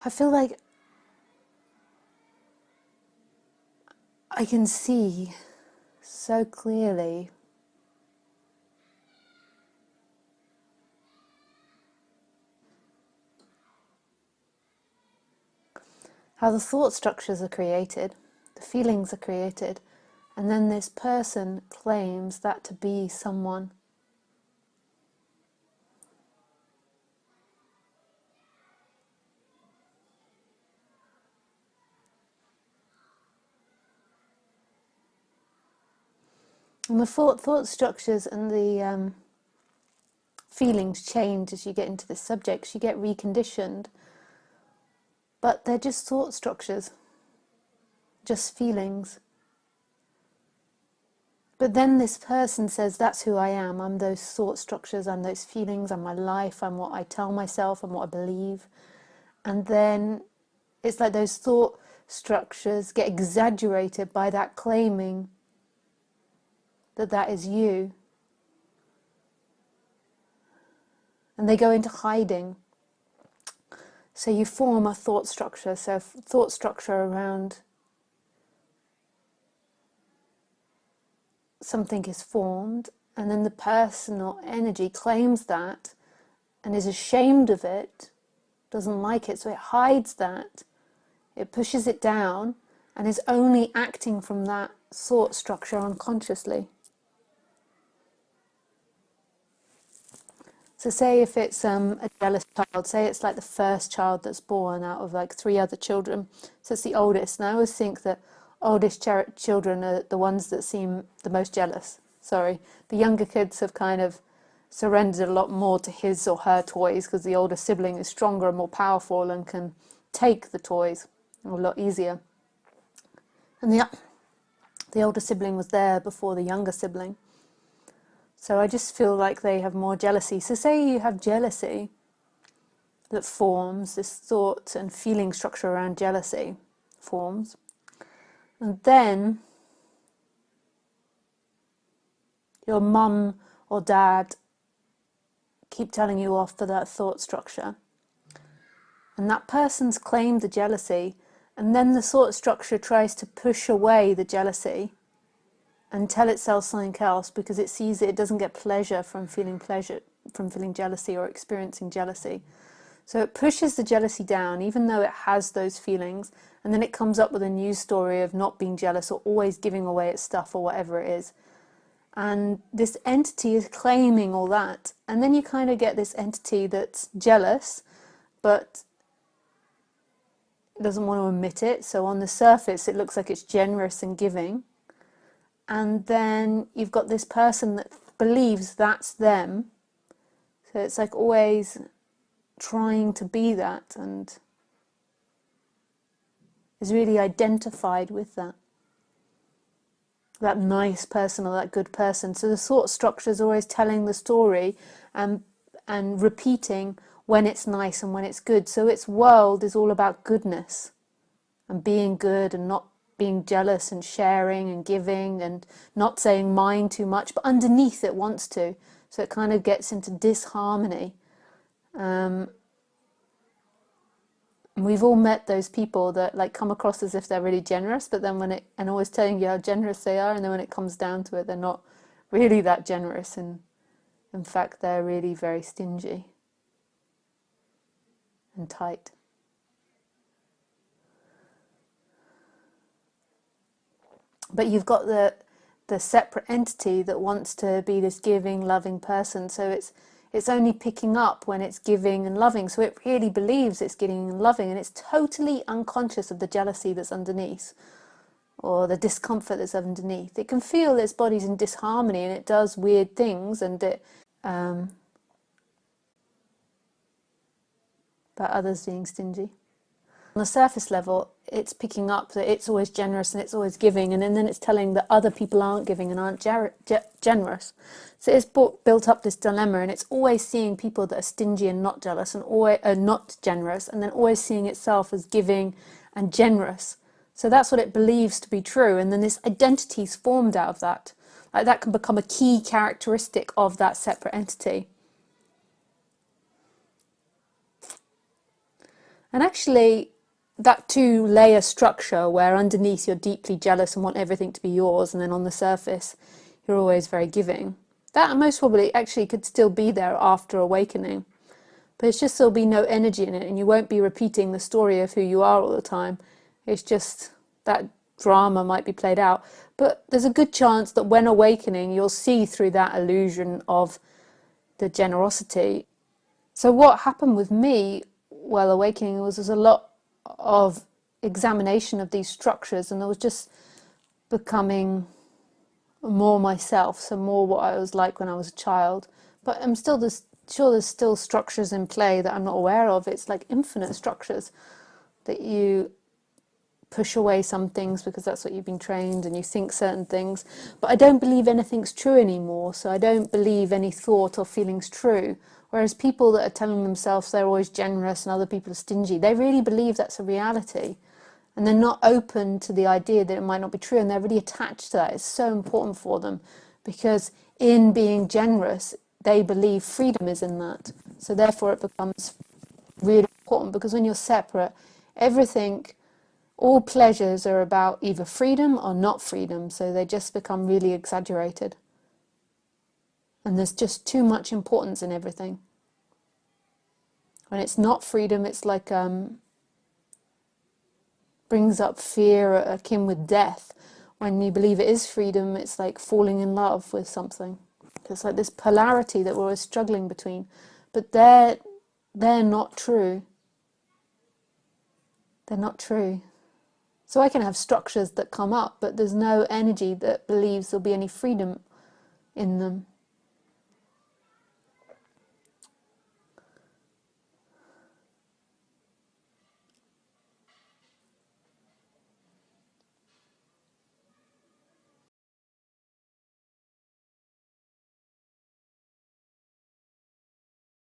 I feel like I can see so clearly how the thought structures are created, the feelings are created, and then this person claims that to be someone. And the thought structures and the feelings change as you get into this subject. You get reconditioned, but they're just thought structures, just feelings. But then this person says, that's who I am. I'm those thought structures, I'm those feelings, I'm my life, I'm what I tell myself, I'm what I believe. And then it's like those thought structures get exaggerated by that claiming that that is you. And they go into hiding. So you form a thought structure. So thought structure around something is formed, and then the personal energy claims that and is ashamed of it, doesn't like it, so it hides that, it pushes it down, and is only acting from that thought structure unconsciously. So say if it's a jealous child, say it's like the first child that's born out of like 3 other children, so it's the oldest, and I always think that oldest children are the ones that seem the most jealous. Sorry, the younger kids have kind of surrendered a lot more to his or her toys because the older sibling is stronger and more powerful and can take the toys a lot easier. And the older sibling was there before the younger sibling. So I just feel like they have more jealousy. So say you have jealousy that forms, this thought and feeling structure around jealousy forms. And then your mum or dad keep telling you off for that thought structure. And that person's claimed the jealousy, and then the thought structure tries to push away the jealousy and tell itself something else because it sees it doesn't get pleasure, from feeling jealousy or experiencing jealousy. So it pushes the jealousy down, even though it has those feelings, and then it comes up with a new story of not being jealous or always giving away its stuff or whatever it is. And this entity is claiming all that. And then you kind of get this entity that's jealous, but doesn't want to admit it. So on the surface, it looks like it's generous and giving. And then you've got this person that believes that's them. So it's like always trying to be that and is really identified with that nice person or that good person. So the thought structure is always telling the story and repeating when it's nice and when it's good. So its world is all about goodness and being good and not being jealous and sharing and giving and not saying mine too much, but underneath it wants to. So it kind of gets into disharmony. And we've all met those people that like come across as if they're really generous, but then and always telling you how generous they are, and then when it comes down to it, they're not really that generous, and in fact they're really very stingy and tight. But you've got the separate entity that wants to be this giving, loving person. So it's only picking up when it's giving and loving. So it really believes it's giving and loving, and it's totally unconscious of the jealousy that's underneath or the discomfort that's underneath. It can feel its body's in disharmony and it does weird things, and it about others being stingy. On the surface level, it's picking up that it's always generous and it's always giving, and then it's telling that other people aren't giving and aren't generous. So it's built up this dilemma, and it's always seeing people that are stingy and not jealous and always not generous, and then always seeing itself as giving and generous. So that's what it believes to be true, and then this identity is formed out of that. Like that can become a key characteristic of that separate entity. And actually, that two-layer structure where underneath you're deeply jealous and want everything to be yours, and then on the surface you're always very giving, that most probably actually could still be there after awakening. But it's just there'll be no energy in it, and you won't be repeating the story of who you are all the time. It's just that drama might be played out. But there's a good chance that when awakening, you'll see through that illusion of the generosity. So what happened with me while awakening was there's a lot of examination of these structures, and I was just becoming more myself, so more what I was like when I was a child. But I'm still sure there's still structures in play that I'm not aware of. It's like infinite structures that you push away some things because that's what you've been trained, and you think certain things. But I don't believe anything's true anymore, so I don't believe any thought or feeling's true. Whereas people that are telling themselves they're always generous and other people are stingy, they really believe that's a reality. And they're not open to the idea that it might not be true, and they're really attached to that. It's so important for them because in being generous, they believe freedom is in that. So therefore it becomes really important, because when you're separate, everything, all pleasures are about either freedom or not freedom, so they just become really exaggerated. And there's just too much importance in everything. When it's not freedom, it's like brings up fear akin with death. When you believe it is freedom, it's like falling in love with something. It's like this polarity that we're always struggling between. But they're not true. They're not true. So I can have structures that come up, but there's no energy that believes there'll be any freedom in them.